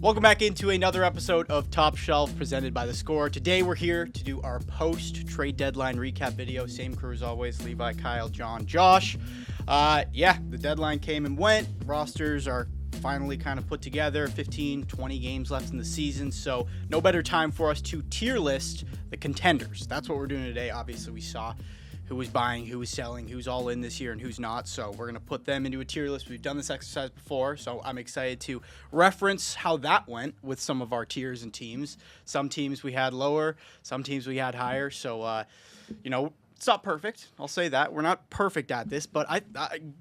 Welcome back into another episode of Top Shelf presented by The Score. Today we're here to do our post-trade deadline recap video. Same crew as always, Levi, Kyle, John, Josh. The deadline came and went. Rosters are finally kind of put together. 15, 20 games left in the season, so no better time for us to tier list the contenders. That's what we're doing today. Obviously, we saw who was buying, who was selling, who's all in this year and who's not. So we're going to put them into a tier list. We've done this exercise before, so I'm excited to reference how that went with some of our tiers and teams. Some teams we had lower, some teams we had higher. So, it's not perfect. I'll say that. We're not perfect at this, but I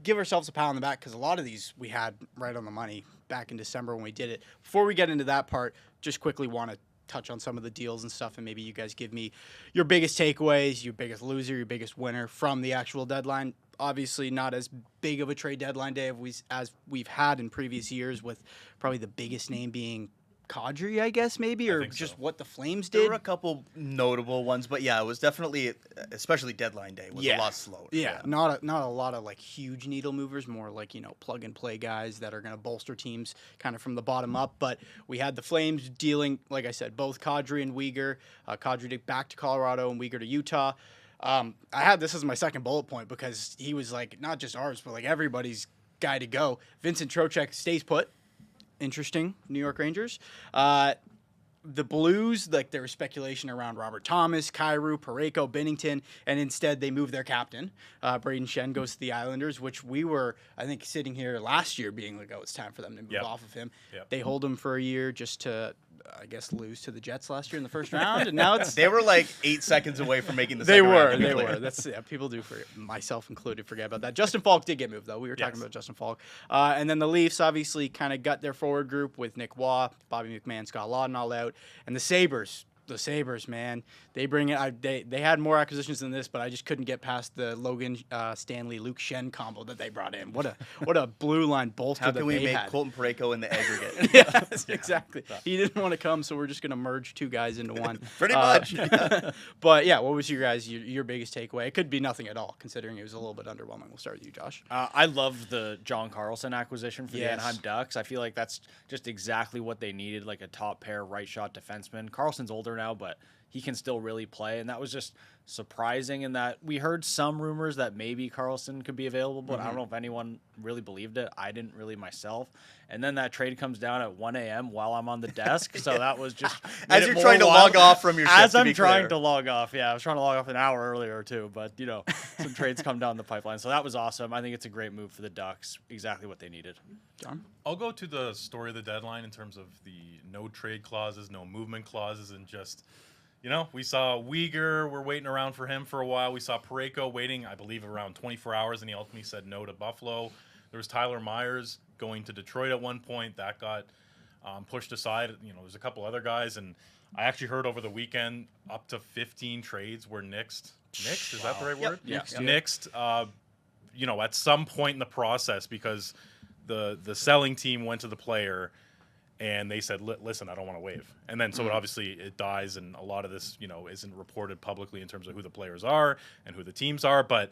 give ourselves a pat on the back because a lot of these we had right on the money back in December when we did it. Before we get into that part, just quickly want to touch on some of the deals and stuff, and maybe you guys give me your biggest takeaways, your biggest loser, your biggest winner from the actual deadline. Obviously not as big of a trade deadline day as we've had in previous years, with probably the biggest name being Kadri, I guess, maybe, or just what the Flames did. There were a couple notable ones, but yeah, it was definitely, especially deadline day, was a lot slower. Yeah, not a lot of like huge needle movers, more like, plug and play guys that are going to bolster teams kind of from the bottom up. But we had the Flames dealing, like I said, both Kadri and Weegar. Kadri back to Colorado and Weegar to Utah. I had this as my second bullet point because he was like not just ours, but like everybody's guy to go. Vincent Trocheck stays put. Interesting, New York Rangers. The Blues, like there was speculation around Robert Thomas, Kyrou, Parayko, Binnington, and instead they moved their captain. Braden Shen goes to the Islanders, which we were, I think, sitting here last year being like, oh, it's time for them to move off of him. Yep. They hold him for a year just to, I guess, lose to the Jets last year in the first round, and now it's... They were like 8 seconds away from making the They second were. round. That's people do forget, myself included, forget about that. Justin Falk did get moved, though. We were talking about Justin Falk. And then the Leafs obviously kind of got their forward group with Nick Waugh, Bobby McMahon, Scott Lawton all out. And the Sabres, man, they bring it. They had more acquisitions than this, but I just couldn't get past the Logan Stanley Luke Shen combo that they brought in. What a blue line bolster that they had. How can we make Colton Parayko in the aggregate? Yes, exactly. He didn't want to come, so we're just going to merge two guys into one. Pretty much. But yeah, what was your biggest takeaway? It could be nothing at all, considering it was a little bit underwhelming. We'll start with you, Josh. I love the John Carlson acquisition for the Anaheim Ducks. I feel like that's just exactly what they needed, like a top pair right shot defenseman. Carlson's older now, but he can still really play, and that was just surprising in that we heard some rumors that maybe Carlson could be available, but I don't know if anyone really believed it. I didn't really myself. And then that trade comes down at 1 a.m. while I'm on the desk, so that was just... As you're trying to log off from your shift, As I'm trying to log off, I was trying to log off an hour earlier too, but, some trades come down the pipeline. So that was awesome. I think it's a great move for the Ducks, exactly what they needed. John? I'll go to the story of the deadline in terms of the no trade clauses, no movement clauses, and just... we saw Weegar. We're waiting around for him for a while. We saw Parayko waiting, I believe, around 24 hours, and he ultimately said no to Buffalo. There was Tyler Myers going to Detroit at one point. That got pushed aside. There's a couple other guys, and I actually heard over the weekend up to 15 trades were nixed. Nixed? Is that the right word? Yeah. Nixed, at some point in the process because the selling team went to the player and they said, listen, I don't want to waive. And then so it dies, and a lot of this, isn't reported publicly in terms of who the players are and who the teams are. But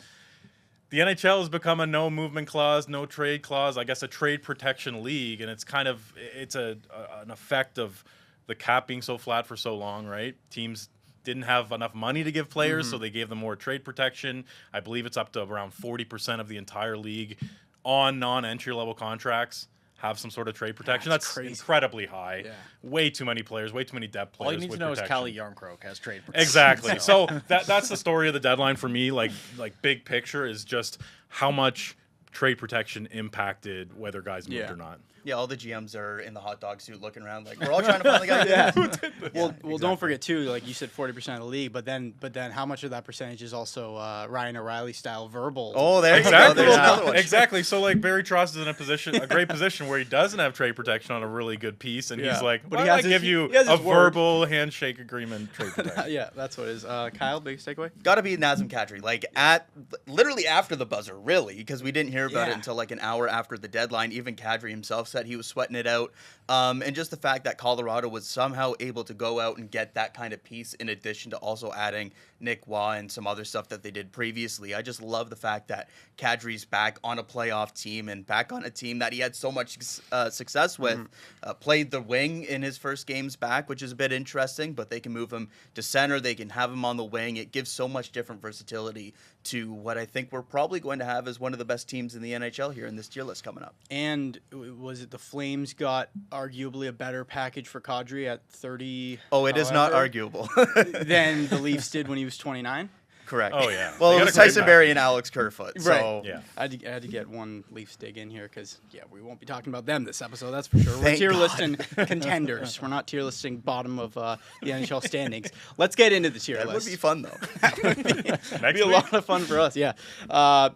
the NHL has become a no movement clause, no trade clause, I guess a trade protection league. And it's kind of, it's an effect of the cap being so flat for so long, right? Teams didn't have enough money to give players, so they gave them more trade protection. I believe it's up to around 40% of the entire league on non-entry level contracts have some sort of trade protection. That's incredibly high. Yeah. Way too many players, way too many depth players. All you need to know is Calle Yarncroke has trade protection. Exactly. So that's the story of the deadline for me. Like big picture is just how much trade protection impacted whether guys moved or not. Yeah, all the GMs are in the hot dog suit looking around like, we're all trying to find the guy who did this. Well, exactly. Don't forget, too, like you said, 40% of the league, but then how much of that percentage is also Ryan O'Reilly-style verbal? Oh, there exactly. you go. There's another one. Exactly. So, like, Barry Trotz is in a great position where he doesn't have trade protection on a really good piece, and he's like, why don't I give you a verbal handshake agreement trade protection? Yeah, that's what it is. Kyle, biggest takeaway? Got to be Nazem Kadri. Like, literally after the buzzer, really, because we didn't hear about it until like an hour after the deadline. Even Kadri himself said he was sweating it out. And just the fact that Colorado was somehow able to go out and get that kind of piece in addition to also adding Nick Waugh and some other stuff that they did previously. I just love the fact that Kadri's back on a playoff team and back on a team that he had so much success with. Played the wing in his first games back, which is a bit interesting, but they can move him to center. They can have him on the wing. It gives so much different versatility to what I think we're probably going to have as one of the best teams in the NHL here in this tier list coming up. And was it the Flames got arguably a better package for Kadri at 30? Oh, it is not arguable. Than the Leafs did when he was 29? Correct. Oh, yeah. Well, They it got was a great Tyson Barrie and Alex Kerfoot. So. Right. Yeah. I had to get one Leafs dig in here because, we won't be talking about them this episode, that's for sure. We're Thank tier God. listing contenders. We're not tier listing bottom of the NHL standings. Let's get into the tier That list. would be fun, though. It'd be a lot of fun for us, yeah.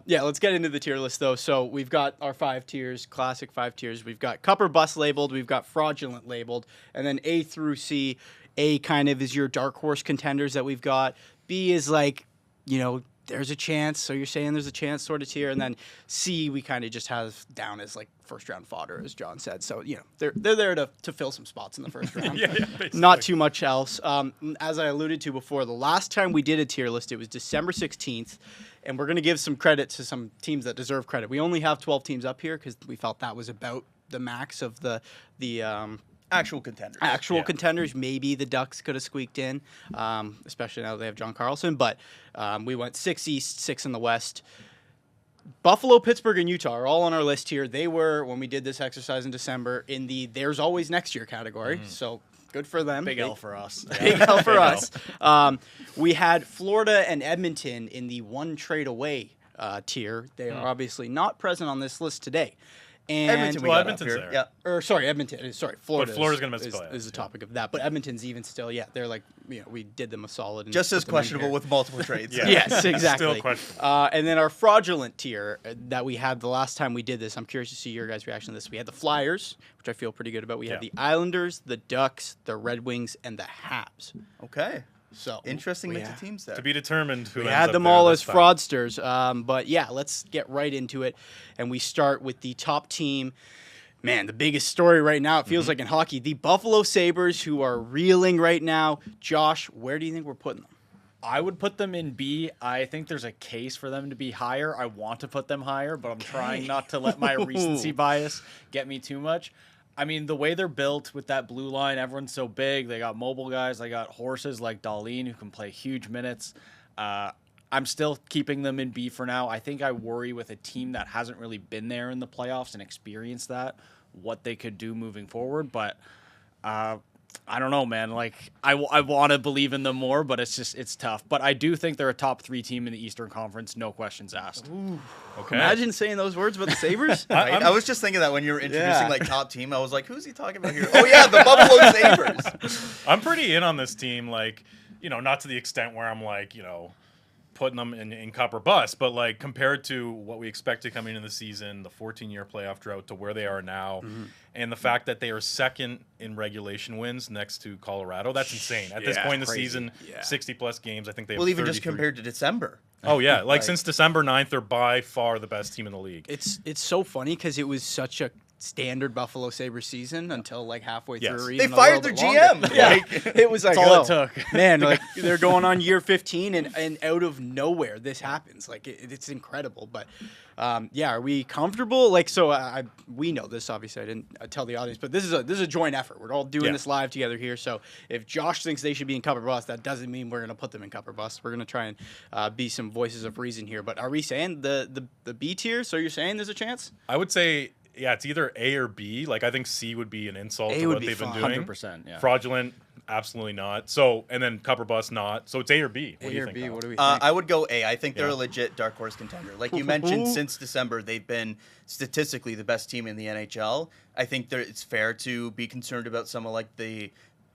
Let's get into the tier list, though. So we've got our 5 tiers, classic 5 tiers. We've got Cup or Bust labeled. We've got Fraudulent labeled. And then A through C. A kind of is your dark horse contenders that we've got. B is like, there's a chance. So you're saying there's a chance sort of tier. And then C, we kind of just have down as like first round fodder, as John said. So, they're there to fill some spots in the first round. basically. Not too much else. As I alluded to before, the last time we did a tier list, it was December 16th. And we're going to give some credit to some teams that deserve credit. We only have 12 teams up here because we felt that was about the max of the Actual contenders. Contenders. Maybe the Ducks could have squeaked in, especially now that they have John Carlson. But we went 6 East, 6 in the West. Buffalo, Pittsburgh, and Utah are all on our list here. They were, when we did this exercise in December, in the there's always next year category. So good for them. Big L for us. Big L for us. We had Florida and Edmonton in the one trade away tier. They are obviously not present on this list today. And Edmonton, we got up Edmonton's here. there. Yeah. Edmonton. Florida. But Florida's gonna miss the playoffs, is the topic of that. But Edmonton's even still, they're like, we did them a solid. And Just put as them in questionable here. with multiple trades. Yeah. Yes, exactly. Still questionable. And then our fraudulent tier that we had the last time we did this, I'm curious to see your guys' reaction to this. We had the Flyers, which I feel pretty good about. We had Yeah. the Islanders, the Ducks, the Red Wings, and the Habs. Okay. So Interesting mix of teams there. To be determined who we ends had up them there all this as time. fraudsters. But yeah, let's get right into it. And we start with the top team. Man, the biggest story right now, it feels like in hockey, the Buffalo Sabres, who are reeling right now. Josh, where do you think we're putting them? I would put them in B. I think there's a case for them to be higher. I want to put them higher, but I'm trying not to let my recency bias get me too much. I mean, the way they're built with that blue line, everyone's so big. They got mobile guys. They got horses like Dahlin who can play huge minutes. I'm still keeping them in B for now. I think I worry with a team that hasn't really been there in the playoffs and experienced that, what they could do moving forward. But I don't know, man. Like, I want to believe in them more, but it's tough. But I do think they're a top 3 team in the Eastern Conference, no questions asked. Okay. Imagine saying those words about the Sabres. I was just thinking that when you were introducing like top team, I was like, who's he talking about here? Oh yeah, the Buffalo Sabres. I'm pretty in on this team, like, not to the extent where I'm like, putting them in cup or bust, but like compared to what we expected coming into the season, the 14-year playoff drought to where they are now, and the fact that they are second in regulation wins next to Colorado, that's insane. At this point in the season, 60-plus games, I think they have Well, even just 33. compared to December. Oh, yeah. Like, since December 9th, they're by far the best team in the league. It's so funny because it was such a standard Buffalo Sabres season until like halfway Yes. through. They even a fired little their bit longer. GM. Yeah, Like, it was like, That's all oh, it took. Man, like they're going on year 15 and out of nowhere this happens. Like it's incredible. But are we comfortable? Like, so we know this, obviously I didn't tell the audience, but this is a joint effort. We're all doing this live together here. So if Josh thinks they should be in cup or bust, that doesn't mean we're going to put them in cup or bust. We're going to try and be some voices of reason here. But are we saying the B tier? So you're saying there's a chance? I would say, it's either A or B. Like, I think C would be an insult A to would what be they've been fun. doing. 100%, yeah. Fraudulent, absolutely not. So, and then cup or bust, not. So it's A or B. What do you A or think? B? Kyle? What do we think? I would go A. I think they're Yeah. a legit dark horse contender. Like you mentioned, since December, they've been statistically the best team in the NHL. I think it's fair to be concerned about some of like the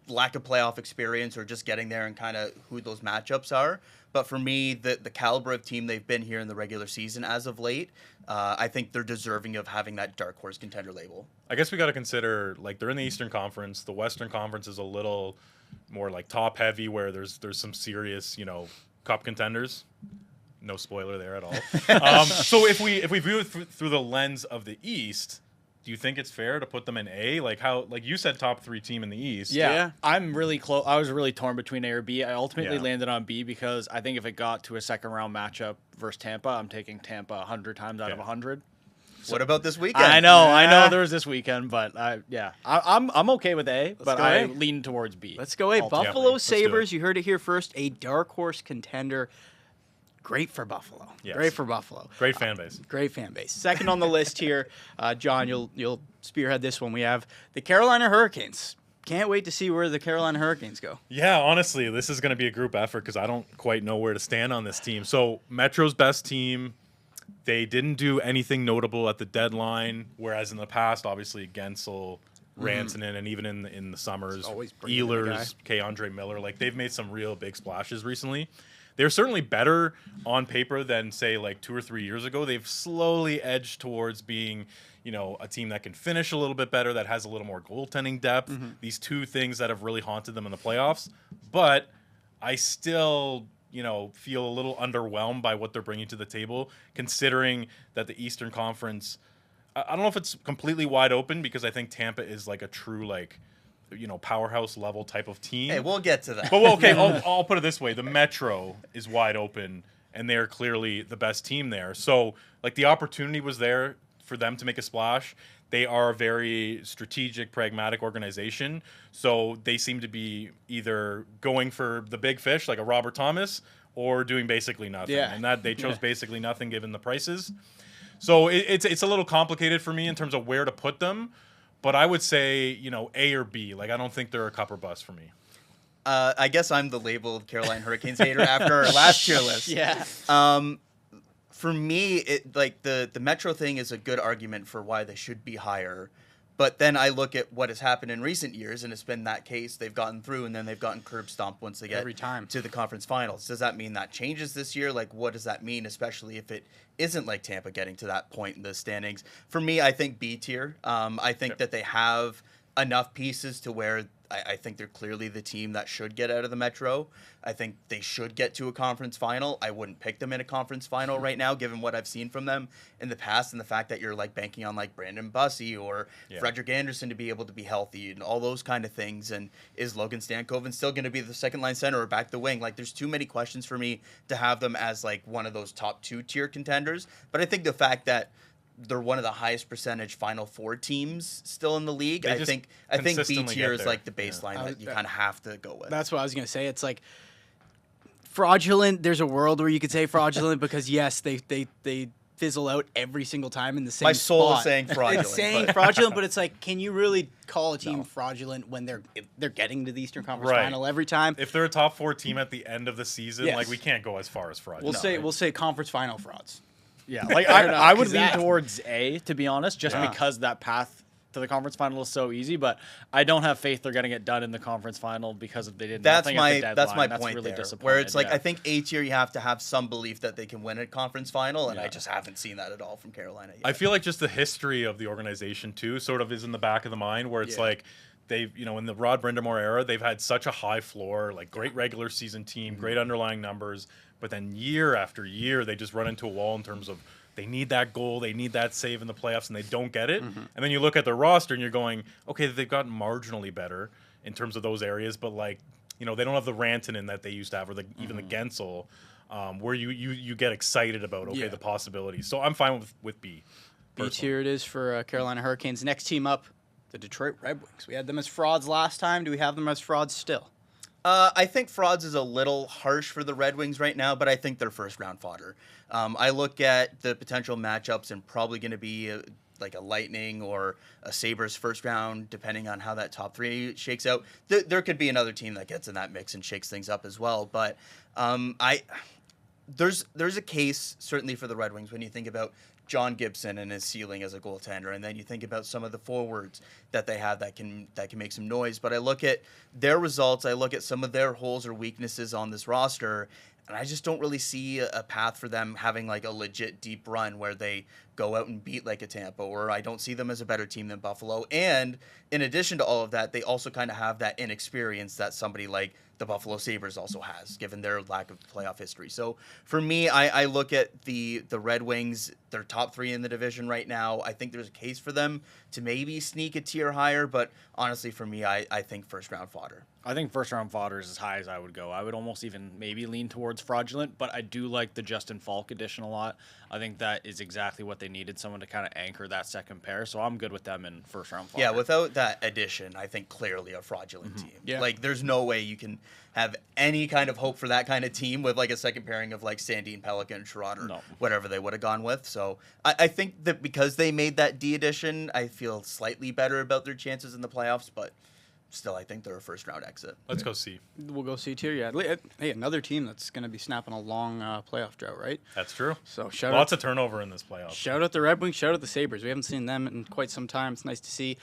lack of playoff experience or just getting there and kind of who those matchups are. But for me, the caliber of team they've been here in the regular season as of late, I think they're deserving of having that dark horse contender label. I guess we got to consider, like, they're in the Eastern Conference. The Western Conference is a little more like top heavy, where there's some serious, cup contenders. No spoiler there at all. So if we view it through the lens of the East, do you think it's fair to put them in A? Like you said, top 3 team in the East. Yeah. I'm really close. I was really torn between A or B. I ultimately Yeah. landed on B because I think if it got to a second round matchup versus Tampa, I'm taking Tampa 100 times out of 100. What about this weekend? I know there was this weekend, but I'm okay with A, but go I A. lean towards B. Let's go A. Ultimately. Buffalo Let's do it. Sabres, you heard it here first, a dark horse contender. Great for Buffalo. Yes. Great for Buffalo. Great fan base. Great fan base. Second on the list here, John, you'll spearhead this one. We have the Carolina Hurricanes. Can't wait to see where the Carolina Hurricanes go. Yeah, honestly, this is going to be a group effort because I don't quite know where to stand on this team. So Metro's best team. They didn't do anything notable at the deadline, whereas in the past, obviously, Gensel, Rantanen, and even in the summers, always bringing in the Ehlers, K. Andre Miller, like they've made some real big splashes recently. They're certainly better on paper than, say, like 2 or 3 years ago. They've slowly edged towards being, a team that can finish a little bit better, that has a little more goaltending depth. These 2 things that have really haunted them in the playoffs. But I still feel a little underwhelmed by what they're bringing to the table, considering that the Eastern Conference, I don't know if it's completely wide open because I think Tampa is like a true, powerhouse level type of team. Hey, we'll get to that. But, okay, I'll put it this way. The Metro is wide open, and they're clearly the best team there. So, the opportunity was there for them to make a splash. They are a very strategic, pragmatic organization. So they seem to be either going for the big fish, like a Robert Thomas, or doing basically nothing. Yeah. And that they chose basically nothing given the prices. So it's a little complicated for me in terms of where to put them. But I would say, A or B. I don't think they're a cup or bust for me. I guess I'm the labeled Carolina Hurricanes hater after our last tier list. Yeah. For me, the Metro thing is a good argument for why they should be higher. But then I look at what has happened in recent years, and it's been that case. They've gotten through, and then they've gotten curb stomped once they get Every time. to the conference finals. Does that mean that changes this year? What does that mean, especially if it isn't like Tampa getting to that point in the standings? For me, I think B tier. I think that they have enough pieces to where I think they're clearly the team that should get out of the Metro. I think they should get to a conference final. I wouldn't pick them in a conference final right now, given what I've seen from them in the past and the fact that you're banking on Brandon Bussey or Frederick Anderson to be able to be healthy and all those kind of things. And is Logan Stankoven still going to be the second line center or back the wing? There's too many questions for me to have them as one of those top 2 tier contenders. But I think the fact that they're one of the highest percentage Final Four teams still in the league. I think B tier is the baseline that you kind of have to go with. That's what I was going to say. It's fraudulent. There's a world where you could say fraudulent because, yes, they fizzle out every single time in the same My soul spot. is saying fraudulent. It's saying fraudulent, but it's can you really call a team fraudulent when they're getting to the Eastern Conference Right. final every time? If they're a top 4 team at the end of the season, Yes. we can't go as far as fraud. We'll say conference final frauds. Yeah, I I would would lean that- towards A, to be honest, just because that path to the conference final is so easy. But I don't have faith they're going to get done in the conference final because they did That's nothing my at the deadline. that's my That's point really there. disappointing. Where it's I think A tier you have to have some belief that they can win a conference final, and I Yeah. just haven't seen that at all from Carolina yet. I feel just the history of the organization too sort of is in the back of the mind where it's they've, in the Rod Brindamore era, they've had such a high floor, great regular season team, great underlying numbers, but then year after year they just run into a wall in terms of they need that goal, they need that save in the playoffs, and they don't get it. And then you look at their roster and you're going, okay, they've gotten marginally better in terms of those areas, but they don't have the Rantanen that they used to have, or even the Gensel, where you get excited about the possibilities. So I'm fine with B. B tier it is for Carolina Hurricanes. Next team up, the Detroit Red Wings. We had them as frauds last time. Do we have them as frauds still? I think frauds is a little harsh for the Red Wings right now, but I think they're first round fodder. I look at the potential matchups and probably going to be a Lightning or a Sabres first round, depending on how that top 3 shakes out. There could be another team that gets in that mix and shakes things up as well. But there's a case certainly for the Red Wings when you think about John Gibson and his ceiling as a goaltender, and then you think about some of the forwards that they have that can make some noise. But I look at their results, I look at some of their holes or weaknesses on this roster, and I just don't really see a path for them having a legit deep run where they go out and beat a Tampa, or I don't see them as a better team than Buffalo. And in addition to all of that, they also kind of have that inexperience that somebody like the Buffalo Sabres also has, given their lack of playoff history. So for me, I look at the Red Wings. They're top 3 in the division right now. I think there's a case for them to maybe sneak a tier higher, but honestly, for me, I think first-round fodder. I think first-round fodder is as high as I would go. I would almost even maybe lean towards Fraudulent, but I do like the Justin Falk addition a lot. I think that is exactly what they needed, someone to kind of anchor that second pair, so I'm good with them in first-round fodder. Yeah, without that addition, I think clearly a fraudulent team. Yeah. Like, there's no way you can have any kind of hope for that kind of team with, like, a second pairing of, like, Sandin, Pelican, Sherrod, or whatever they would have gone with. So I think that because they made that D addition, I feel slightly better about their chances in the playoffs, but still, I think they're a first-round exit. Let's go see. We'll go C tier. Yeah. Hey, another team that's going to be snapping a long playoff drought, right? That's true. So lots of turnover in this playoff. Shout out the Red Wings. Shout out the Sabres. We haven't seen them in quite some time. It's nice to see.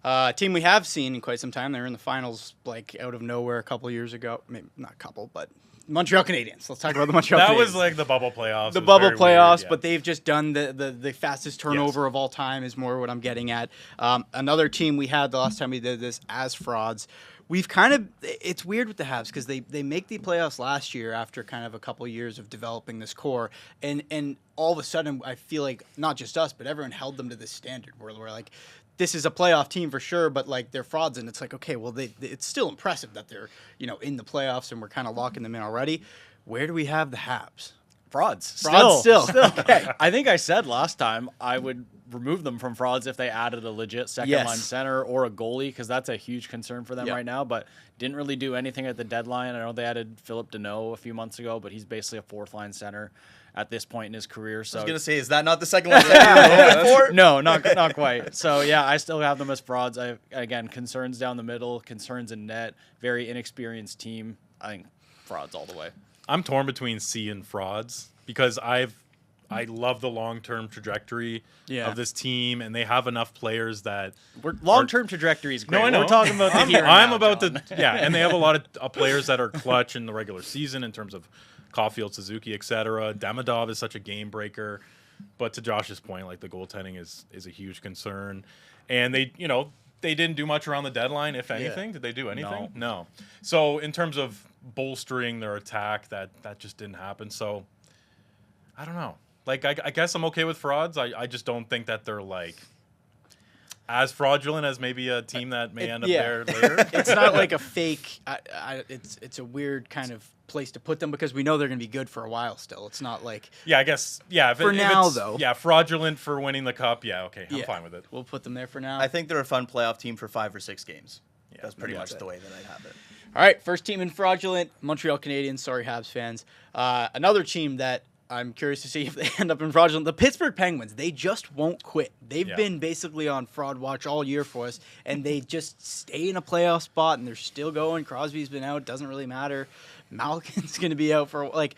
A team we have seen in quite some time. They were in the finals, like, out of nowhere a couple years ago. Maybe not a couple, but Montreal Canadiens. Let's talk about the Montreal Canadiens. That was like the bubble playoffs. The bubble playoffs, weird, yeah. but they've just done the fastest turnover of all time is more what I'm getting at. Another team we had the last time we did this as frauds. We've kind of, it's weird with the Habs because they make the playoffs last year after kind of a couple years of developing this core. And all of a sudden, I feel like not just us, but everyone held them to this standard where we're like, this is a playoff team for sure, but like they're frauds. And it's like, okay, well, it's still impressive that they're, in the playoffs and we're kind of locking them in already. Where do we have the Habs? Frauds. Still. Okay. I think I said last time I would remove them from frauds if they added a legit second-line center or a goalie, because that's a huge concern for them right now, but didn't really do anything at the deadline. I know they added Philip Deneau a few months ago, but he's basically a fourth-line center at this point in his career. So I was going to say, is that not the second line center you're looking for? No, not quite. So, yeah, I still have them as frauds. Again, concerns down the middle, concerns in net, very inexperienced team. I think frauds all the way. I'm torn between C and frauds because I love the long-term trajectory of this team, and they have enough players that long-term trajectory is great. No, I know. We're talking about the here and I'm now, about John. and they have a lot of players that are clutch in the regular season in terms of Caulfield, Suzuki, etc. Demidov is such a game breaker, but to Josh's point, like the goaltending is a huge concern, and they didn't do much around the deadline, if anything. Did they do anything? No. So in terms of bolstering their attack, that just didn't happen. So I don't know. Like, I guess I'm okay with frauds. I just don't think that they're, like, as fraudulent as maybe a team that may end up there later. It's not like a fake. It's a weird kind of place to put them because we know they're going to be good for a while still. It's not like... Yeah, I guess. Yeah. If it's, though. Yeah, fraudulent for winning the cup. Yeah, okay. I'm fine with it. We'll put them there for now. I think they're a fun playoff team for 5 or 6 games. Yeah, that's pretty much the way that I have it. All right, first team in fraudulent, Montreal Canadiens. Sorry, Habs fans. Another team that I'm curious to see if they end up in fraudulent. The Pittsburgh Penguins, they just won't quit. They've been basically on fraud watch all year for us, and they just stay in a playoff spot, and they're still going. Crosby's been out. Doesn't really matter. Malkin's going to be out for, like,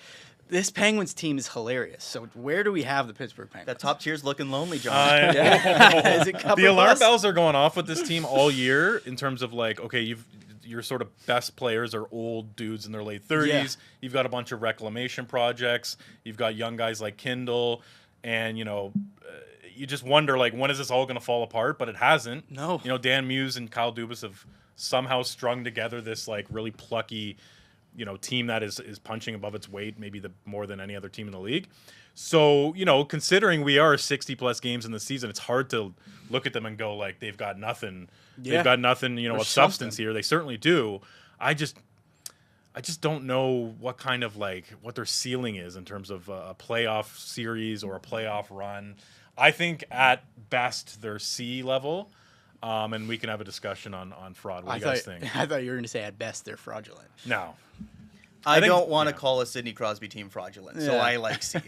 this Penguins team is hilarious. So where do we have the Pittsburgh Penguins? That top tier's looking lonely, John. Is it the alarm bells are going off with this team all year in terms of, like, okay, your sort of best players are old dudes in their late 30s. Yeah. You've got a bunch of reclamation projects. You've got young guys like Kindle. And, you just wonder, like, when is this all going to fall apart? But it hasn't. No. Dan Muse and Kyle Dubas have somehow strung together this, like, really plucky, team that is punching above its weight, maybe more than any other team in the league. So, considering we are 60-plus games in the season, it's hard to look at them and go, like, they've got nothing. Yeah. They've got nothing, of substance here. They certainly do. I just don't know what kind of, like, what their ceiling is in terms of a playoff series or a playoff run. I think at best they're C level, and we can have a discussion on fraud. What do you guys think? I thought you were going to say at best they're fraudulent. No. I don't want to call a Sidney Crosby team fraudulent, so I like C.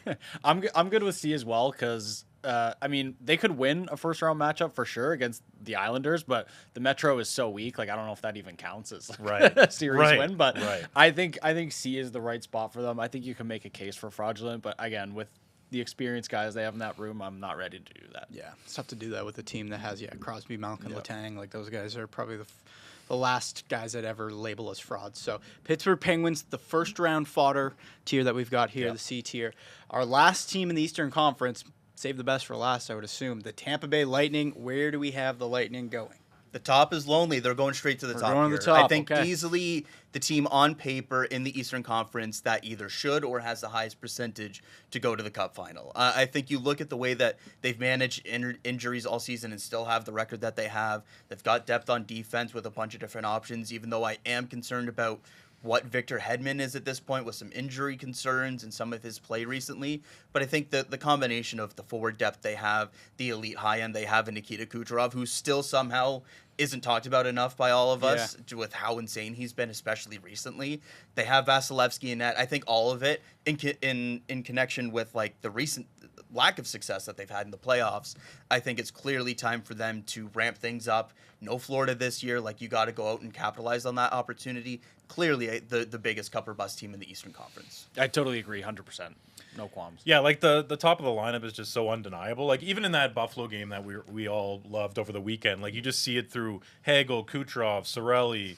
I'm good with C as well because, they could win a first-round matchup for sure against the Islanders, but the Metro is so weak. Like, I don't know if that even counts as a series win, but I think C is the right spot for them. I think you can make a case for fraudulent, but again, with the experienced guys they have in that room, I'm not ready to do that. Yeah, it's tough to do that with a team that has Crosby, Malkin, Letang. Like, those guys are probably the last guys that ever label as frauds. So Pittsburgh Penguins, the first round fodder tier that we've got here, the C tier. Our last team in the Eastern Conference, save the best for last, I would assume. The Tampa Bay Lightning. Where do we have the Lightning going? The top is lonely. They're going straight to the top. Going to here. the top. I think okay. easily the team on paper in the Eastern Conference that either should or has the highest percentage to go to the Cup final. I think you look at the way that they've managed injuries all season and still have the record that they have. They've got depth on defense with a bunch of different options, even though I am concerned about what Victor Hedman is at this point with some injury concerns and some of his play recently. But I think that the combination of the forward depth they have, the elite high end they have in Nikita Kucherov, who still somehow isn't talked about enough by all of us with how insane he's been, especially recently. They have Vasilevsky in net. I think all of it in connection with like the recent lack of success that they've had in the playoffs. I think it's clearly time for them to ramp things up. No Florida this year. Like, you got to go out and capitalize on that opportunity. Clearly the biggest cup or bust team in the Eastern Conference. I totally agree, 100%. No qualms. Yeah, like the top of the lineup is just so undeniable. Like, even in that Buffalo game that we all loved over the weekend, like, you just see it through Hagel, Kucherov, Cirelli,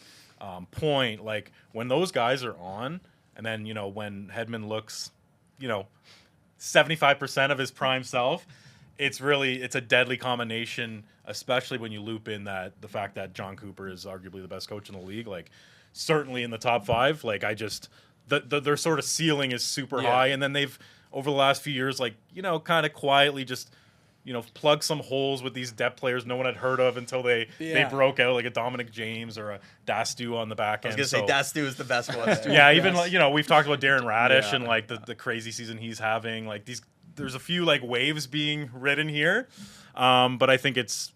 Point. Like, when those guys are on, and then, you know, when Hedman looks, you know, 75% of his prime self, it's a deadly combination, especially when you loop in the fact that John Cooper is arguably the best coach in the league. Like, certainly in the top 5. Like, their sort of ceiling is super high, and then they've over the last few years, like, you know, kind of quietly just, you know, plug some holes with these depth players no one had heard of until they broke out, like a Dominic James or a Dastu on the back end. I was gonna say Dastu is the best one. Yeah, even like, you know, we've talked about Darren Radish and like the crazy season he's having. Like, there's a few like waves being ridden here, but I think it's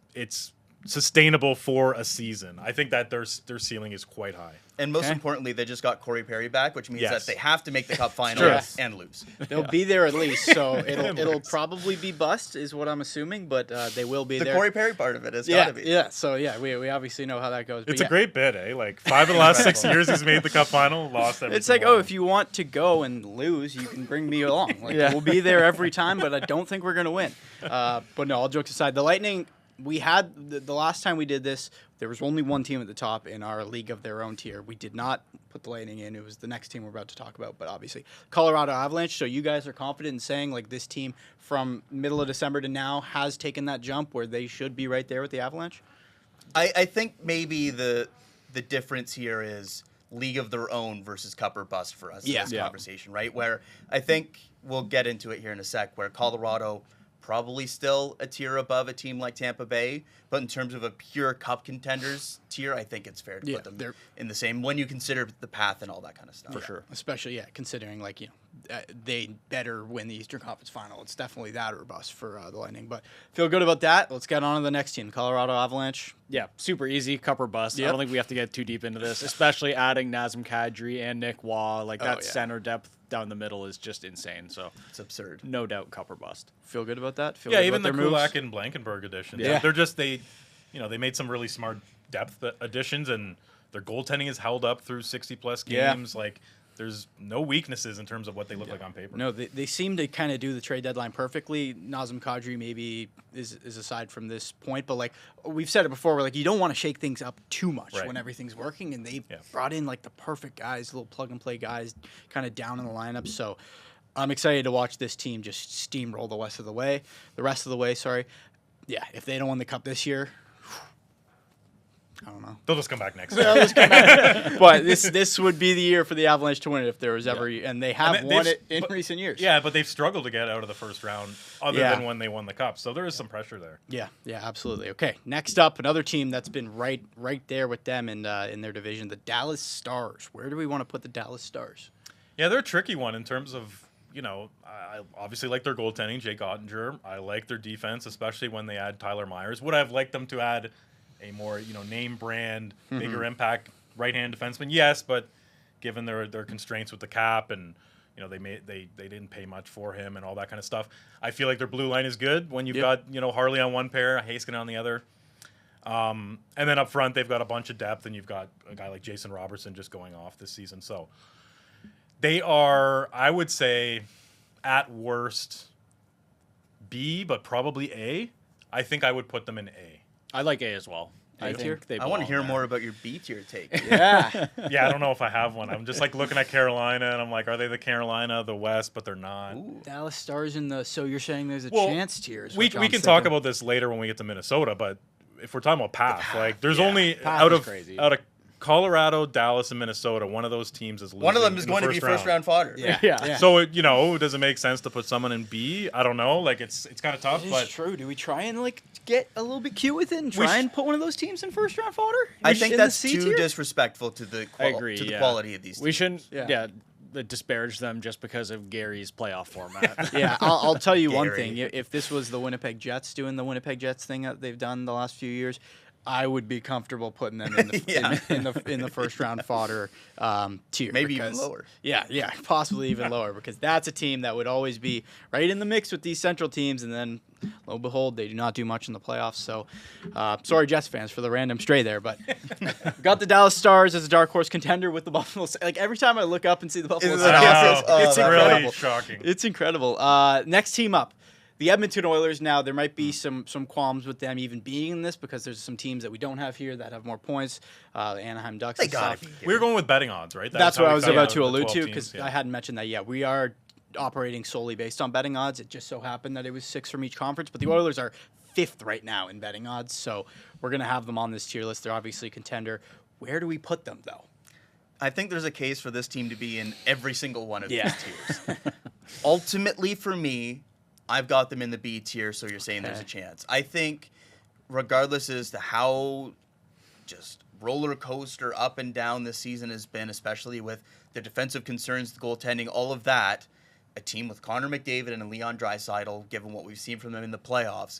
sustainable for a season. I think that their ceiling is quite high. And most importantly, they just got Corey Perry back, which means that they have to make the Cup final and lose. They'll be there at least, so it'll probably be bust, is what I'm assuming, but they will be there. The Corey Perry part of it has got to be. Yeah, so we obviously know how that goes. It's a great bid, eh? Like, 5 of the last 6 years he's made the Cup final, lost every It's like, if you want to go and lose, you can bring me along. Like, we'll be there every time, but I don't think we're going to win. But no, all jokes aside, the Lightning, we had the last time we did this, there was only one team at the top in our league of their own tier. We did not put the Lightning in. It was the next team we're about to talk about, but obviously Colorado Avalanche. So you guys are confident in saying, like, this team from middle of December to now has taken that jump where they should be right there with the Avalanche? I think maybe the difference here is league of their own versus cup or bust for us in this conversation, right? Where I think we'll get into it here in a sec, where Colorado probably still a tier above a team like Tampa Bay, but in terms of a pure cup contenders tier, I think it's fair to put them in the same when you consider the path and all that kind of stuff. For sure. Especially, considering, like, you know, they better win the Eastern Conference Final. It's definitely that or bust for the Lightning. But feel good about that. Let's get on to the next team, Colorado Avalanche. Yeah, super easy, cup or bust. I don't think we have to get too deep into this, especially adding Nazem Kadri and Nick Waugh. Like, that center depth down the middle is just insane. So it's absurd. No doubt, cup or bust. Feel good about that? Feel good even about the their Kulak moves? and Blankenberg additions. Yeah. They're just, they made some really smart depth additions, and their goaltending is held up through 60-plus games. Like, there's no weaknesses in terms of what they look like on paper. No, they seem to kind of do the trade deadline perfectly. Nazem Kadri maybe is aside from this point, but, like, we've said it before, we're like, you don't want to shake things up too much when everything's working, and they brought in, like, the perfect guys, little plug-and-play guys kind of down in the lineup. So I'm excited to watch this team just steamroll the rest of the way. Yeah, if they don't win the Cup this year, I don't know. They'll just come back next year. But this would be the year for the Avalanche to win it if there was ever, and they have won it in recent years. Yeah, but they've struggled to get out of the first round other than when they won the Cup. So there is some pressure there. Yeah, absolutely. Okay, next up, another team that's been right there with them in their division, the Dallas Stars. Where do we want to put the Dallas Stars? Yeah, they're a tricky one in terms of, you know, I obviously like their goaltending, Jake Ottinger. I like their defense, especially when they add Tyler Myers. Would I have liked them to add a more, you know, name brand, bigger impact right-hand defenseman? Yes, but given their constraints with the cap and, you know, they didn't pay much for him and all that kind of stuff. I feel like their blue line is good when you've got, you know, Harley on one pair, Haskin on the other. And then up front, they've got a bunch of depth, and you've got a guy like Jason Robertson just going off this season. So they are, I would say, at worst, B, but probably A. I think I would put them in A. I like A as well. I want to hear more about your B tier take. Yeah. Yeah, I don't know if I have one. I'm just like looking at Carolina, and I'm like, are they the Carolina of the West? But they're not. Ooh. Dallas Stars in the. So you're saying there's a chance tier? We can talk about this later when we get to Minnesota, but if we're talking about path, like there's only Path out is of crazy. Colorado, Dallas, and Minnesota, one of those teams is losing. One of them is in the going to be first round fodder. Yeah. So does it make sense to put someone in B? I don't know. Like it's kind of tough, but true. Do we try and get a little bit cute with it and try and put one of those teams in first round fodder? I think that's too disrespectful to the I agree, to the quality of these teams. We shouldn't disparage them just because of Gary's playoff format. Yeah, I'll tell you one Gary. thing. If this was the Winnipeg Jets doing the Winnipeg Jets thing that they've done the last few years, I would be comfortable putting them in the in the first round fodder tier. Maybe even lower. Yeah, possibly even lower, because that's a team that would always be right in the mix with these Central teams, and then lo and behold, they do not do much in the playoffs. So, sorry, Jets fans, for the random stray there, but got the Dallas Stars as a dark horse contender with the Buffalo. Like every time I look up and see the Buffalo Stars, it's incredible. Really shocking. It's incredible. Next team up. The Edmonton Oilers. Now, there might be some qualms with them even being in this, because there's some teams that we don't have here that have more points. The Anaheim Ducks. They and gotta stuff. be here. We're going with betting odds, right? That's how what I we was found about out to the allude 12 to, teams, because yeah. I hadn't mentioned that yet. We are operating solely based on betting odds. It just so happened that it was 6 from each conference, but the Oilers are 5th right now in betting odds, so we're going to have them on this tier list. They're obviously a contender. Where do we put them, though? I think there's a case for this team to be in every single one of Yeah. these tiers. Ultimately, for me, I've got them in the B tier, so you're saying there's a chance. I think, regardless as to how just roller coaster up and down this season has been, especially with the defensive concerns, the goaltending, all of that, a team with Connor McDavid and Leon Draisaitl, given what we've seen from them in the playoffs,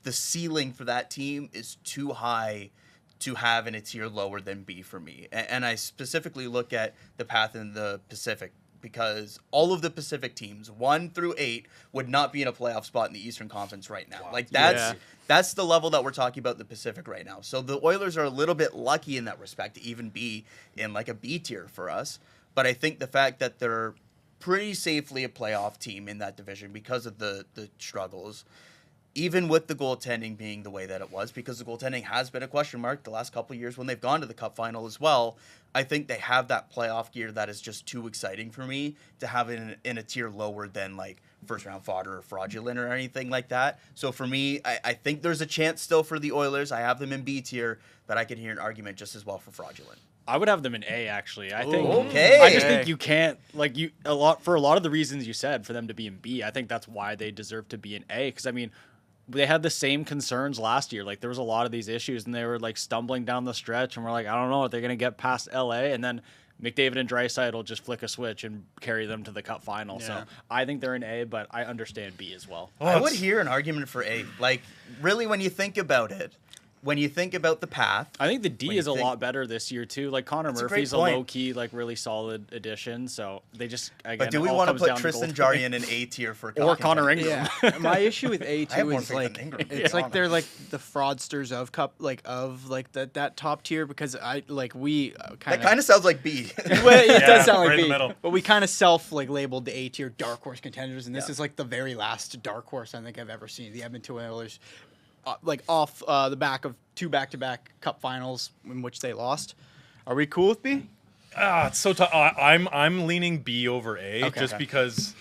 the ceiling for that team is too high to have in a tier lower than B for me. And I specifically look at the path in the Pacific, because all of the Pacific teams, 1 through 8, would not be in a playoff spot in the Eastern Conference right now. Like that's the level that we're talking about in the Pacific right now. So the Oilers are a little bit lucky in that respect to even be in like a B tier for us. But I think the fact that they're pretty safely a playoff team in that division because of the struggles, even with the goaltending being the way that it was, because the goaltending has been a question mark the last couple of years when they've gone to the Cup final as well. I think they have that playoff gear that is just too exciting for me to have in a tier lower than like first round fodder or fraudulent or anything like that. So for me, I think there's a chance still for the Oilers. I have them in B tier, but I can hear an argument just as well for fraudulent. I would have them in A, actually. I think. Okay. I just think you can't for a lot of the reasons you said for them to be in B. I think that's why they deserve to be in A, because I mean, they had the same concerns last year. Like there was a lot of these issues, and they were like stumbling down the stretch, and we're like, I don't know if they're gonna get past LA, and then McDavid and Draisaitl just flick a switch and carry them to the Cup final. Yeah. So I think they're in A, but I understand B as well. I would hear an argument for A. Like really, when you think about it, when you think about the path, I think the D When is you a think- lot better this year too. Like Connor That's a Murphy's great a point. low key, like really solid addition. So they just again. but do we all want to comes put down Tristan goaltending. Jarian in A tier for Or Connor Ingram? Yeah, my issue with A I have too more is faith in like Ingram, to be it's like honest. they're like the fraudsters of that top tier, because we That kind of sounds like B. well, it Yeah, does sound like right in the B, middle. but we kind of labeled the A tier dark horse contenders, and this is like the very last dark horse I think I've ever seen. The Edmonton Oilers, off the back of 2 back-to-back Cup finals in which they lost. Are we cool with B? It's so tough. I'm leaning B over A, Okay. just because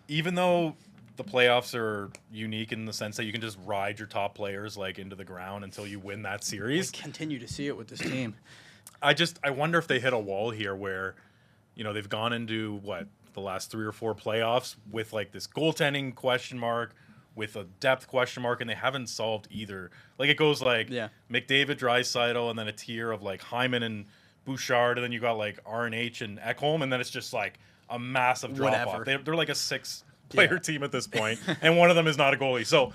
even though the playoffs are unique in the sense that you can just ride your top players like into the ground until you win that We series. continue to see it with this team. I wonder if they hit a wall here where, they've gone into the last 3 or 4 playoffs with like this goaltending question mark, with a depth question mark, and they haven't solved either. Like it goes like McDavid, Draisaitl, and then a tier of like Hyman and Bouchard, and then you got like RNH and Ekholm, and then it's just like a massive drop off. Whatever. They're like a 6-player team at this point, and one of them is not a goalie. So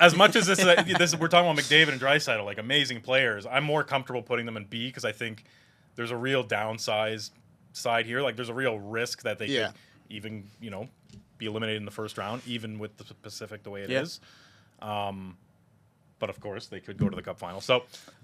as much as this we're talking about McDavid and Draisaitl, like amazing players, I'm more comfortable putting them in B, because I think there's a real downside here. Like there's a real risk that they could even be eliminated in the first round, even with the Pacific the way it is. But of course, they could go to the Cup final. So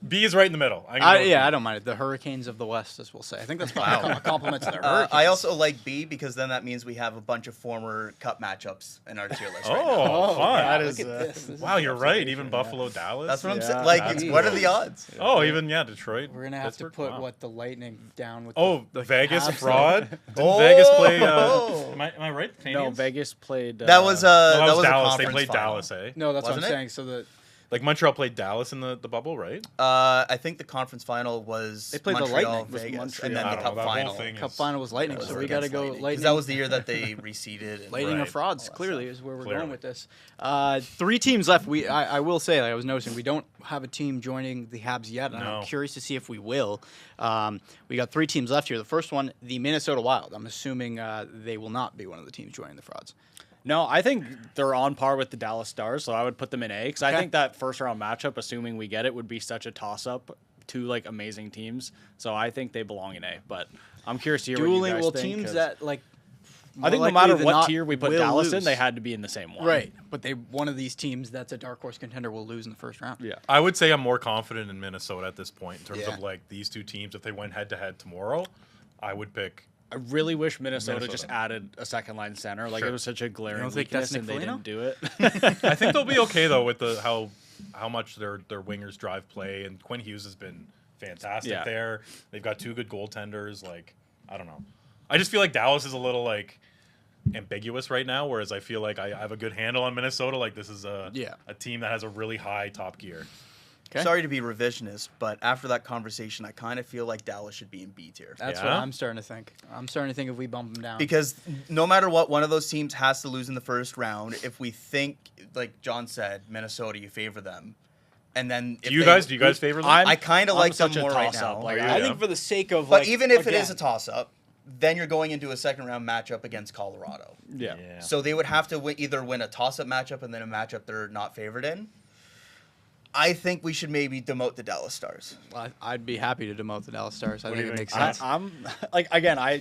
B is right in the middle. I don't mind it. The Hurricanes of the West, as we'll say. I think that's probably a compliment to the Hurricanes. I also like B because then that means we have a bunch of former Cup matchups in our tier list right now. Oh, fun. yeah, That look is, at this. This Wow, is you're right. Even Buffalo, Dallas. That's what I'm saying. Yeah, Like, that's what are cool. the odds? Oh, even Detroit. We're gonna have Pittsburgh? to put Wow. the Lightning down with. Oh, Vegas Habs. fraud. Didn't Oh! Vegas play? Am I right? No, Canadiens? Vegas played. That was No, that that was was a Dallas. They conference played final. Dallas, eh? No, that's Wasn't what I'm it? saying. So Like Montreal played Dallas in the bubble, right? I think the conference final was They played the Montreal, Lightning. Was Vegas, Montreal. and then I the don't cup know, that whole final. thing Cup is- final was Lightning, was so we got to against go Lightning. 'Cause Lightning. that was the year that they reseeded. And Lightning are Right. frauds. All that Clearly, stuff. is where we're Clearly. going with this. 3 teams left. I will say, like I was noticing, we don't have a team joining the Habs yet, and No. I'm curious to see if we will. We got 3 teams left here. The first one, the Minnesota Wild. I'm assuming they will not be one of the teams joining the frauds. No, I think they're on par with the Dallas Stars, so I would put them in A because I Okay. think that first round matchup, assuming we get it, would be such a toss up. 2 like amazing teams, so I think they belong in A. But I'm curious to hear what you Dueling, guys well, think. teams 'Cause that like. I think more no matter likely than what not tier we put will Dallas in, lose. they had to be in the same one. Right, but one of these teams that's a dark horse contender will lose in the first round. Yeah. I would say I'm more confident in Minnesota at this point in terms Yeah. of like these 2 teams. If they went head to head tomorrow, I would pick. I really wish Minnesota Minnesota. just added a second line center. Like Sure. it was such a glaring don't think that's weakness, and Nick they Foligno? didn't do it. I think they'll be okay though with the how much their wingers drive play, and Quinn Hughes has been fantastic Yeah. there. They've got 2 good goaltenders. Like I don't know. I just feel like Dallas is a little like ambiguous right now, whereas I feel like I have a good handle on Minnesota. Like this is a team that has a really high top gear. Okay. Sorry to be revisionist, but after that conversation, I kind of feel like Dallas should be in B tier. That's Yeah? what I'm starting to think. I'm starting to think if we bump them down. Because no matter what, one of those teams has to lose in the first round. If we think, like John said, Minnesota, you favor them, and then if Do you they- guys favor them? I kind of I'm like them such a more right toss-up. now. Like, Are you? I Yeah. think for the sake of, But like, even if it is a again, toss-up, then you're going into a second round matchup against Colorado. Yeah. So they would have to either win a toss-up matchup and then a matchup they're not favored in. I think we should maybe demote the Dallas Stars. I'd be happy to demote the Dallas Stars. I What think do it you makes think? sense. I'm like again. I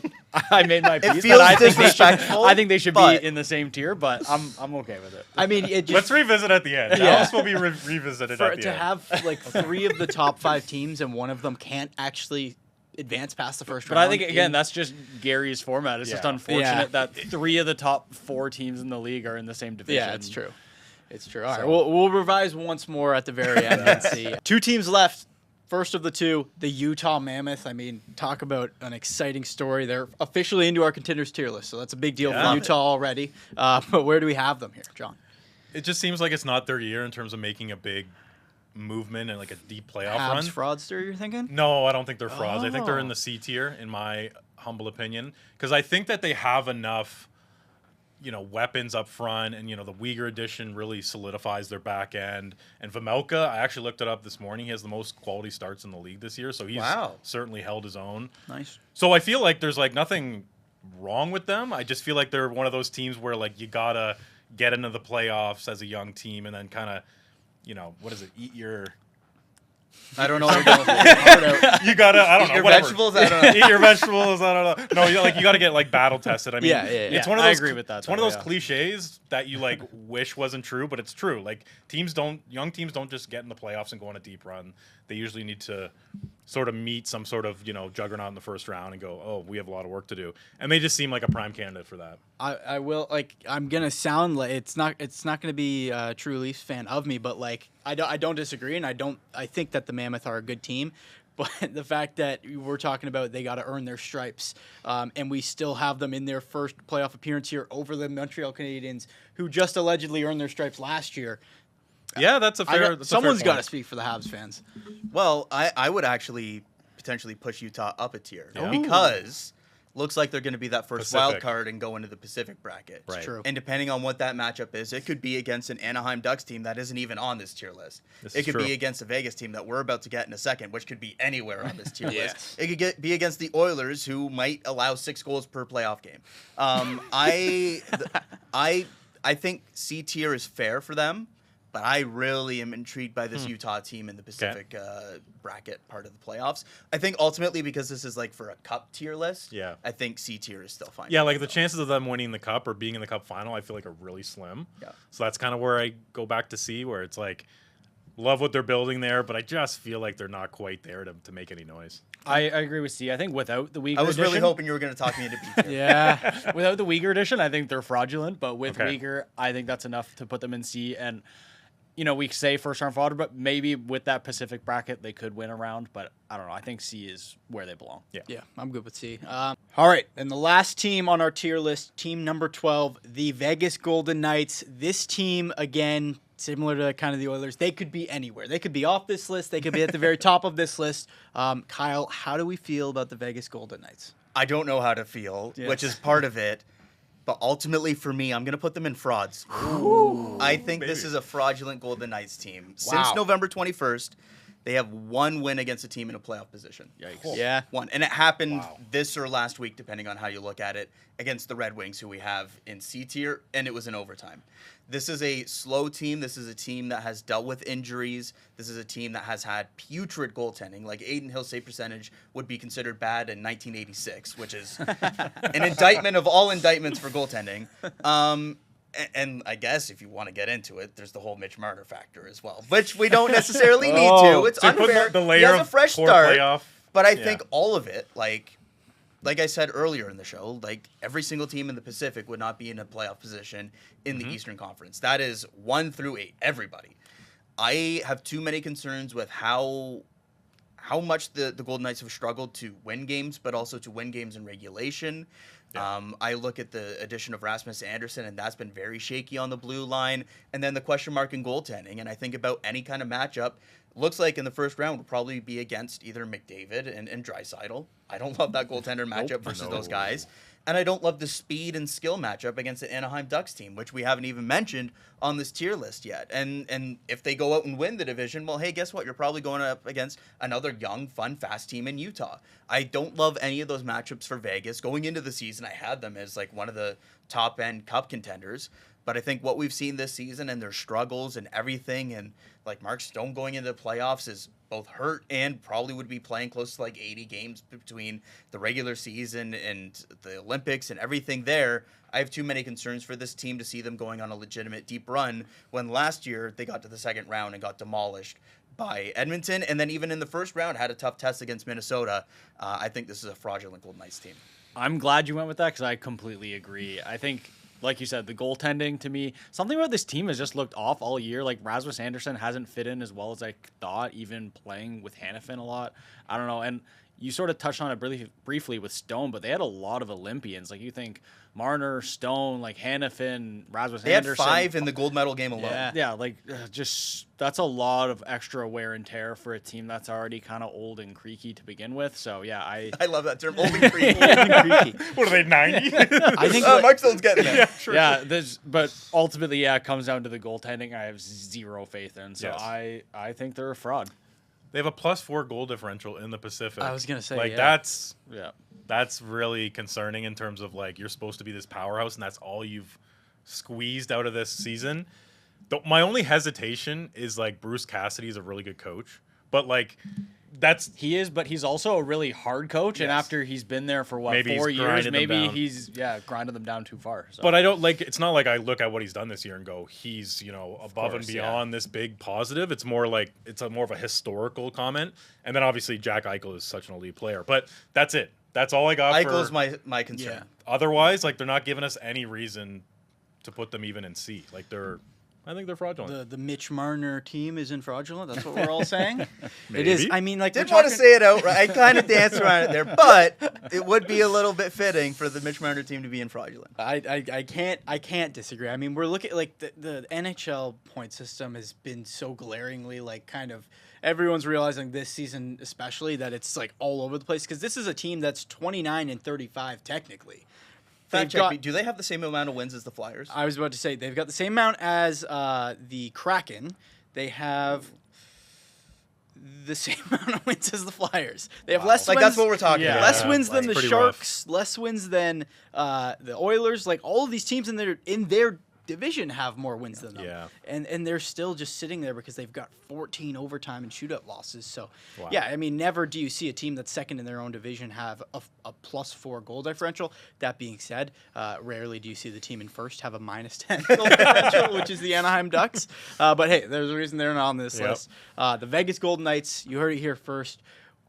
made my piece. feels but I think disrespectful, I think they should but- be in the same tier, but I'm okay with it. I mean, it just Let's revisit at the end. Yeah. Dallas will be revisited for, at the to end. have like 3 of the top 5 teams and one of them can't actually advance past the first But round. I think again, in- that's just Gary's format. It's just Yeah. unfortunate that 3 of the top 4 teams in the league are in the same division. yeah, it's true. It's true. All right, So- we'll revise once more at the very end and see. 2 teams left. First of the 2, the Utah Mammoth. I mean, talk about an exciting story. They're officially into our contenders tier list, so that's a big deal Yeah. for Utah already. But where do we have them here, John? It just seems like it's not their year in terms of making a big movement and like a deep playoff run. Habs fraudster, you're thinking? No, I don't think they're frauds. I think they're in Oh. the C tier, in my humble opinion, because I think that they have enough, weapons up front, and the Uyghur addition really solidifies their back end. And Vejmelka, I actually looked it up this morning. He has the most quality starts in the league this year, so he's Wow. certainly held his own. Nice. So I feel like there's like nothing wrong with them. I just feel like they're one of those teams where like you gotta get into the playoffs as a young team, and then kind of, what is it? Eat your. I don't know what you're going for. You gotta. I don't know. Your Whatever. vegetables? I don't know. Eat your vegetables. I don't know. No, you gotta get like battle tested. I mean, Yeah. it's Yeah, one of I those. agree with that, It's one of though, those yeah. cliches that you like wish wasn't true, but it's true. Like young teams don't just get in the playoffs and go on a deep run. They usually need to sort of meet some sort of juggernaut in the first round and go, oh, we have a lot of work to do. And they just seem like a prime candidate for that. I will, like, I'm gonna sound like it's not gonna be a true Leafs fan of me, but like I don't disagree, and I think that the Mammoth are a good team, but the fact that we're talking about they got to earn their stripes, and we still have them in their first playoff appearance here over the Montreal Canadiens, who just allegedly earned their stripes last year. Yeah, that's a fair. Someone's got to speak for the Habs fans. Well, I would actually potentially push Utah up a tier Yeah. because looks like they're going to be that first wild Pacific. card and go into the Pacific bracket. Right. True. And depending on what that matchup is, it could be against an Anaheim Ducks team that isn't even on this tier list. This It is could true. be against a Vegas team that we're about to get in a second, which could be anywhere on this tier Yes. list. It could be against the Oilers, who might allow 6 goals per playoff game. I think C tier is fair for them, but I really am intrigued by this Utah team in the Pacific bracket part of the playoffs. I think ultimately because this is like for a cup tier list, Yeah. I think C tier is still fine. Yeah, like the chances of them winning the cup or being in the cup final, I feel like are really slim. Yeah. So that's kind of where I go back to C, where it's like, love what they're building there, but I just feel like they're not quite there to make any noise. I agree with C. I think without the Uyghur I was really edition- hoping you were going to talk me into B tier. Yeah. without the Uyghur edition, I think they're fraudulent. But with Okay. Uyghur, I think that's enough to put them in C. And we say first round fodder, but maybe with that Pacific bracket, they could win a round. But I don't know. I think C is where they belong. Yeah, I'm good with C. All right, and the last team on our tier list, team number 12, the Vegas Golden Knights. This team, again, similar to kind of the Oilers, they could be anywhere. They could be off this list. They could be at the very top of this list. Kyle, how do we feel about the Vegas Golden Knights? I don't know how to feel, which is part of it. But ultimately, for me, I'm going to put them in frauds. Ooh, I think this is a fraudulent Golden Knights team. Wow. Since November 21st, they have one win against a team in a playoff position. Yikes. Yeah. One. And it happened this or last week, depending on how you look at it, against the Red Wings, who we have in C tier, and it was in overtime. This is a slow team. This is a team that has dealt with injuries. This is a team that has had putrid goaltending. Like Aiden Hill's save percentage would be considered bad in 1986, which is an indictment of all indictments for goaltending. And I guess if you want to get into it, there's the whole Mitch Marner factor as well, which we don't necessarily need to. It's So put unfair. the He layer has a of fresh poor start, playoff. but I think all of it, like I said earlier in the show, like every single team in the Pacific would not be in a playoff position in the Eastern Conference. That is 1 through 8, everybody. I have too many concerns with how much the Golden Knights have struggled to win games, but also to win games in regulation. Yeah. I look at the addition of Rasmus Andersson, and that's been very shaky on the blue line. And then the question mark in goaltending. And I think about any kind of matchup, looks like in the first round would probably be against either McDavid and Draisaitl. I don't love that goaltender matchup versus those guys. And I don't love the speed and skill matchup against the Anaheim Ducks team, which we haven't even mentioned on this tier list yet. And if they go out and win the division, well, hey, guess what? You're probably going up against another young, fun, fast team in Utah. I don't love any of those matchups for Vegas. Going into the season, I had them as like one of the top-end cup contenders. But I think what we've seen this season and their struggles and everything, and like Mark Stone going into the playoffs is both hurt and probably would be playing close to like 80 games between the regular season and the Olympics and everything there. I have too many concerns for this team to see them going on a legitimate deep run when last year they got to the second round and got demolished by Edmonton. And then even in the first round had a tough test against Minnesota. I think this is a fraudulent Golden Knights team. I'm glad you went with that because I completely agree. I think, like you said, the goaltending to me, something about this team has just looked off all year. Like Rasmus Andersson hasn't fit in as well as I thought, even playing with Hanifin a lot. I don't know. And you sort of touched on it briefly with Stone, but they had a lot of Olympians. Like you think Marner, Stone, like Hanifin, Rasmus Andersson. They had 5 in the gold medal game alone. Yeah, like just that's a lot of extra wear and tear for a team that's already kind of old and creaky to begin with. So yeah, I love that term, old and creaky. What are they, 90? I think Mark Stone's getting there. but ultimately, yeah, it comes down to the goaltending. I have zero faith in. So Yes. I think they're a fraud. They have a +4 goal differential in the Pacific. I was gonna say, like yeah. that's really concerning in terms of like you're supposed to be this powerhouse and that's all you've squeezed out of this season. My only hesitation is like Bruce Cassidy is a really good coach, but like he is, but he's also a really hard coach. Yes. And after he's been there for Maybe 4 he's years, grinded them maybe down. he's grinding them down too far. So. But I don't like. It's not like I look at what he's done this year and go, he's above course, and beyond this big positive. It's more like more of a historical comment. And then obviously Jack Eichel is such an elite player, but that's it. That's all I got. Eichel's my concern. Yeah. Otherwise, like they're not giving us any reason to put them even in C. Like I think they're fraudulent. The Mitch Marner team isn't fraudulent. That's what we're all saying. It is. Maybe. I mean, like Didn't we're want to talking- say it outright. I kind of danced around it there, but it would be a little bit fitting for the Mitch Marner team to be in fraudulent. I can't disagree. I mean, we're looking at like the NHL point system has been so glaringly like kind of everyone's realizing this season especially that it's like all over the place because this is a team that's 29-35 technically. Fact check me. Do they have the same amount of wins as the Flyers? I was about to say they've got the same amount as the Kraken. They have the same amount of wins as the Flyers. They have less Like wins. that's what we're talking about. Less wins than the pretty Sharks. Less wins than the Oilers. Like all of these teams in their division have more wins than them. Yeah. And they're still just sitting there because they've got 14 overtime and shootout losses. So, Wow. yeah, I mean, never do you see a team that's second in their own division have a +4 goal differential. That being said, rarely do you see the team in first have a -10 goal differential, which is the Anaheim Ducks. But, hey, there's a reason they're not on this list. The Vegas Golden Knights, you heard it here first,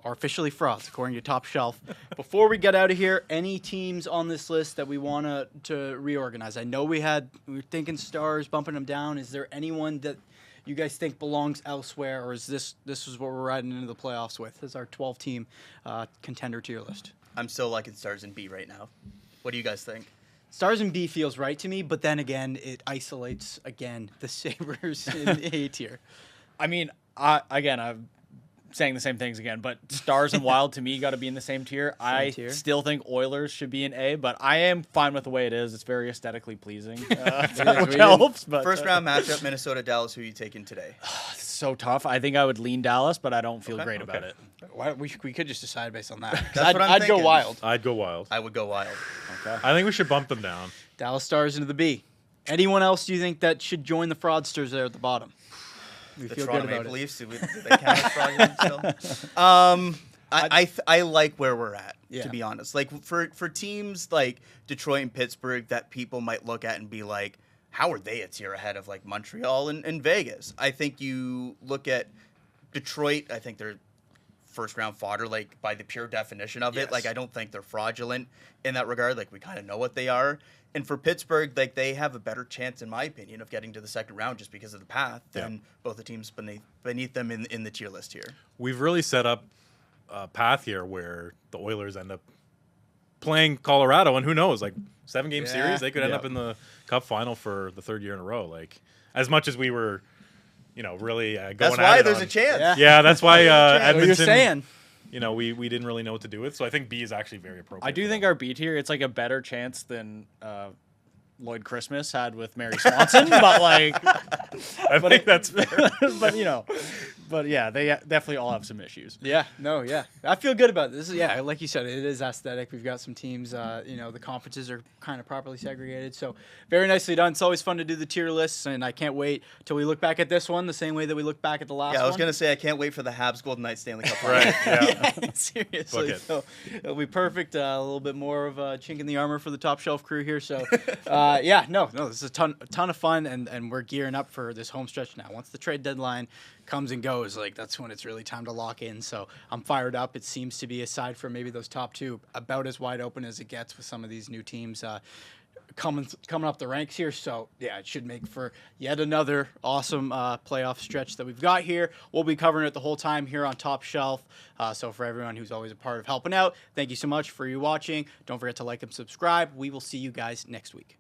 are officially frauds, according to Top Shelf. Before we get out of here, any teams on this list that we want to reorganize? I know we were thinking Stars, bumping them down. Is there anyone that you guys think belongs elsewhere, or is this is what we're riding into the playoffs with? This is our 12-team contender tier list. I'm still liking Stars in B right now. What do you guys think? Stars in B feels right to me, but then again, it isolates again the Sabres in A tier. I mean, I'm saying the same things again, but Stars and Wild to me got to be in the same tier. Still think Oilers should be in A, but I am fine with the way it is. It's very aesthetically pleasing, which helps. But first round matchup, Minnesota Dallas. Who are you taking today? So tough. I think I would lean Dallas, but I don't feel great about it. We could just decide based on that. That's what I'm I'd go thinking. Wild. I'd go Wild. I would go Wild. Okay. I think we should bump them down. Dallas Stars into the B. Anyone else do you think that should join the Fraudsters there at the bottom? We The feel Toronto good about Maple it. Leafs. Do they count as fraudulent still? I like where we're at, Yeah. to be honest. Like for teams like Detroit and Pittsburgh that people might look at and be like, how are they a tier ahead of like Montreal and Vegas? I think you look at Detroit, I think they're first round fodder, like by the pure definition of it. Yes. Like I don't think they're fraudulent in that regard. Like we kind of know what they are. And for Pittsburgh, like they have a better chance, in my opinion, of getting to the second round just because of the path than both the teams beneath them in the tier list here. We've really set up a path here where the Oilers end up playing Colorado, and who knows, like 7-game series, they could end up in the Cup final for the third year in a row. Like as much as we were, really going. That's at why it there's on- a chance. Yeah, that's why Edmonton. What you're saying. We didn't really know what to do with. So I think B is actually very appropriate. I do for think them. our B tier, it's like a better chance than Lloyd Christmas had with Mary Swanson, but like, I think that's fair. but yeah, they definitely all have some issues. Yeah, I feel good about this. Like you said, it is aesthetic. We've got some teams, the conferences are kind of properly segregated. So very nicely done. It's always fun to do the tier lists, and I can't wait till we look back at this one the same way that we look back at the last one. Yeah, I was going to say I can't wait for the Habs Golden Knights Stanley Cup. Right. Yeah. Seriously. Book it. So it'll be perfect. A little bit more of a chink in the armor for the top shelf crew here. So, this is a ton of fun, and we're gearing up for this home stretch now. Once the trade deadline comes and goes, like that's when it's really time to lock in. So I'm fired up. It seems to be, aside from maybe those top two, about as wide open as it gets with some of these new teams coming up the ranks here. So yeah, it should make for yet another awesome playoff stretch that we've got here. We'll be covering it the whole time here on Top Shelf. So for everyone who's always a part of helping out, thank you so much for you watching. Don't forget to like and subscribe. We will see you guys next week.